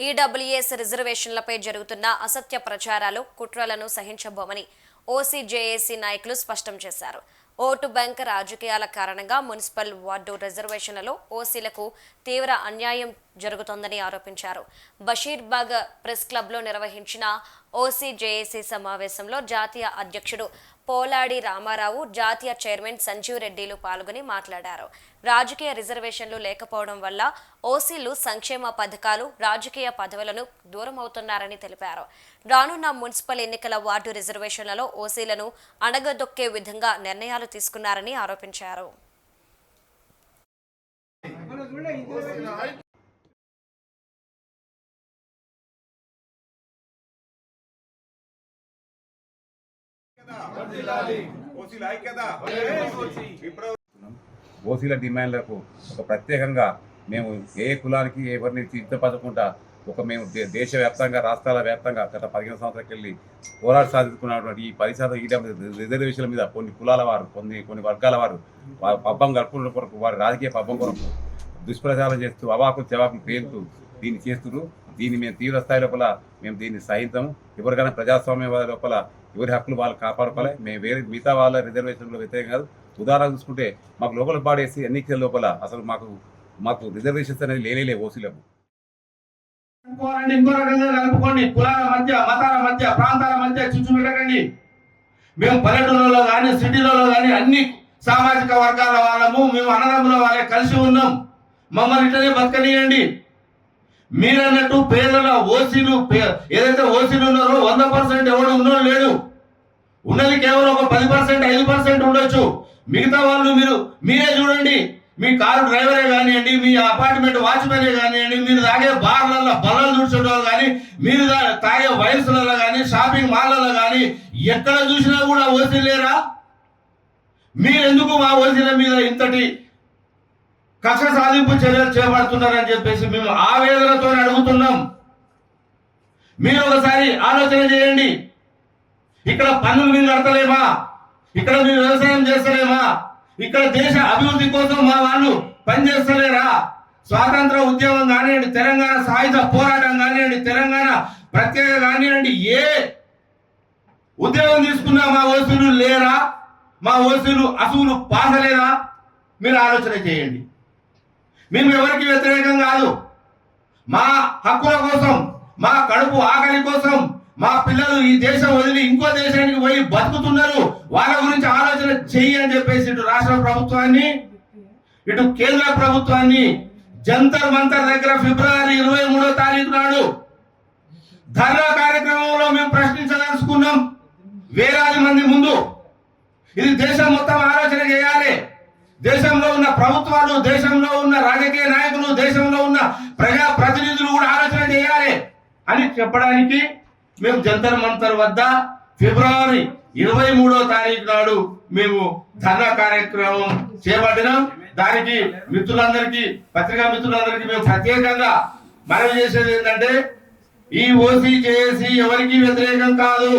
EWS రిజర్వేషన్లపై జరుగుతున్న అసత్య ప్రచారాలు, కుట్రలను సహించబోమని ఓసీ జేఏసీ నాయకులు స్పష్టం చేశారు. ఓటు బ్యాంక్ రాజకీయాల కారణంగా మున్సిపల్ వార్డు రిజర్వేషన్లలో ఓసీలకు తీవ్ర అన్యాయం జరుగుతోందని ఆరోపించారు. బషీర్బాగ్ ప్రెస్ క్లబ్లో నిర్వహించిన ఓసీ జేఏసీ సమావేశంలో జాతీయ అధ్యక్షుడు పోలాడి రామారావు, జాతీయ చైర్మన్ సంజీవ్ రెడ్డిలు పాల్గొని మాట్లాడారు. రాజకీయ రిజర్వేషన్లు లేకపోవడం వల్ల ఓసీలు సంక్షేమ పథకాలు, రాజకీయ పదవులను దూరం అవుతున్నారని తెలిపారు. రానున్న మున్సిపల్ ఎన్నికల వార్డు రిజర్వేషన్లలో ఓసీలను అణగదొక్కే విధంగా నిర్ణయాలు తీసుకున్నారని ఆరోపించారు. ఓసీల డిమాండ్లకు ఒక ప్రత్యేకంగా మేము ఏ కులానికి ఎవరిని తీర్చపరచకుండా మేము దేశవ్యాప్తంగా, రాష్ట్రాల వ్యాప్తంగా గత 15 సంవత్సరాలకు వెళ్ళి పోరాట సాధించుకున్నటువంటి ఈ 10% ఈడబ్ల్యూ రిజర్వేషన్ల మీద కొన్ని కులాల వారు, కొన్ని వర్గాల వారు పబ్బం గడుపుల కొరకు, వారి రాజకీయ పబ్బం కొరకు దుష్ప్రచారం చేస్తూ అవాకులు చెవాకులు పేరుతూ దీన్ని చేస్తున్నారు. దీన్ని మేము తీవ్ర స్థాయి లోపల దీన్ని సహించము. ఎవరికైనా ప్రజాస్వామ్య లోపల ఎవరి హక్కులు వాళ్ళు కాపాడుకోవాలి. మేము వేరే మిగతా వాళ్ళ రిజర్వేషన్లో వ్యతిరేకం కాదు. ఉదాహరణ చూసుకుంటే మాకు లోకల్ బాడీస్ ఎన్నికల లోపల అసలు మాకు రిజర్వేషన్స్ అనేది లేనేలే ఓసీలకు. ఇంకో రకంగా కలుపుకోండి. కులాల మధ్య, మతాల మధ్య, ప్రాంతాల మధ్య చిచ్చు పెట్టకండి. మేము పల్లెటూరులో కానీ, సిటీలలో కానీ అన్ని సామాజిక వర్గాల వాళ్ళము, మేము అన్నదమ్ముల వాళ్ళే కలిసి ఉన్నాం. మమ్మల్ని ఇట్లనే బతకనియండి. మీరన్నట్టు పేదల ఓసీలు ఏదైతే ఓసీలు ఉన్నారో 100% ఎవడు ఉన్నో లేడు. ఉన్నది కేవలం ఒక 10%, 5% ఉండొచ్చు. మిగతా వాళ్ళు మీరే చూడండి. మీ కారు డ్రైవరే కానివ్వండి, మీ అపార్ట్మెంట్ వాచ్మెనే కానివ్వండి, మీరు తాగే బార్లలో బల్లలు చూసేటోళ్ళు కానీ, మీరు తాగే వయసులలో కానీ, షాపింగ్ మాల్లలో కానీ ఎక్కడ చూసినా కూడా ఓసీ లేరా? మీరెందుకు మా ఓసీల మీద ఇంతటి కక్ష సాధింపు చర్యలు చేపడుతున్నారని చెప్పేసి మేము ఆవేదనతో అడుగుతున్నాం. మీరు ఒకసారి ఆలోచన చేయండి. ఇక్కడ పన్నులు మేము కడతలేమా? ఇక్కడ మేము వ్యవసాయం చేస్తలేమా? ఇక్కడ దేశ అభివృద్ధి కోసం మా వాళ్ళు పనిచేస్తలేరా? స్వాతంత్ర ఉద్యమం కానివ్వండి, తెలంగాణ సాయుధ పోరాటం కానివ్వండి, తెలంగాణ ప్రత్యేక కానివ్వండి, ఏ ఉద్యమం తీసుకున్నా మా ఓసీలు లేరా? మా ఓసీలు అసూలు పాసలేదా? మీరు ఆలోచన చేయండి. మేము ఎవరికి వ్యతిరేకం కాదు. మా హక్కుల కోసం, మా కడుపు ఆకలి కోసం మా పిల్లలు ఈ దేశం వదిలి ఇంకో దేశానికి పోయి బతుకుతున్నారు. వాళ్ళ గురించి ఆలోచన చెయ్యి అని చెప్పేసి ఇటు రాష్ట్ర ప్రభుత్వాన్ని, ఇటు కేంద్ర ప్రభుత్వాన్ని జంతర్ మంతర్ దగ్గర ఫిబ్రవరి 23వ తారీఖు నాడు ధర్నా కార్యక్రమంలో మేము ప్రశ్నించదలుచుకున్నాం. వేలాది మంది ముందు. ఇది దేశం మొత్తం ఆలోచన చేయాలి. దేశంలో ఉన్న ప్రభుత్వాలు, దేశంలో ఉన్న రాజకీయ నాయకులు, దేశంలో ఉన్న ప్రజా ప్రతినిధులు కూడా ఆలోచన చేయాలి అని చెప్పడానికి మేము జంతర్ మంతర్ వద్ద ఫిబ్రవరి 23వ తారీఖు నాడు మేము ధర్నా కార్యక్రమం చేపట్టినాం. దానికి మిత్రులందరికీ, పత్రికా మిత్రులందరికీ మేము ప్రత్యేకంగా మనవి చేసేది ఏంటంటే, ఈ ఓసీ జేఏసీ ఎవరికి వ్యతిరేకం కాదు.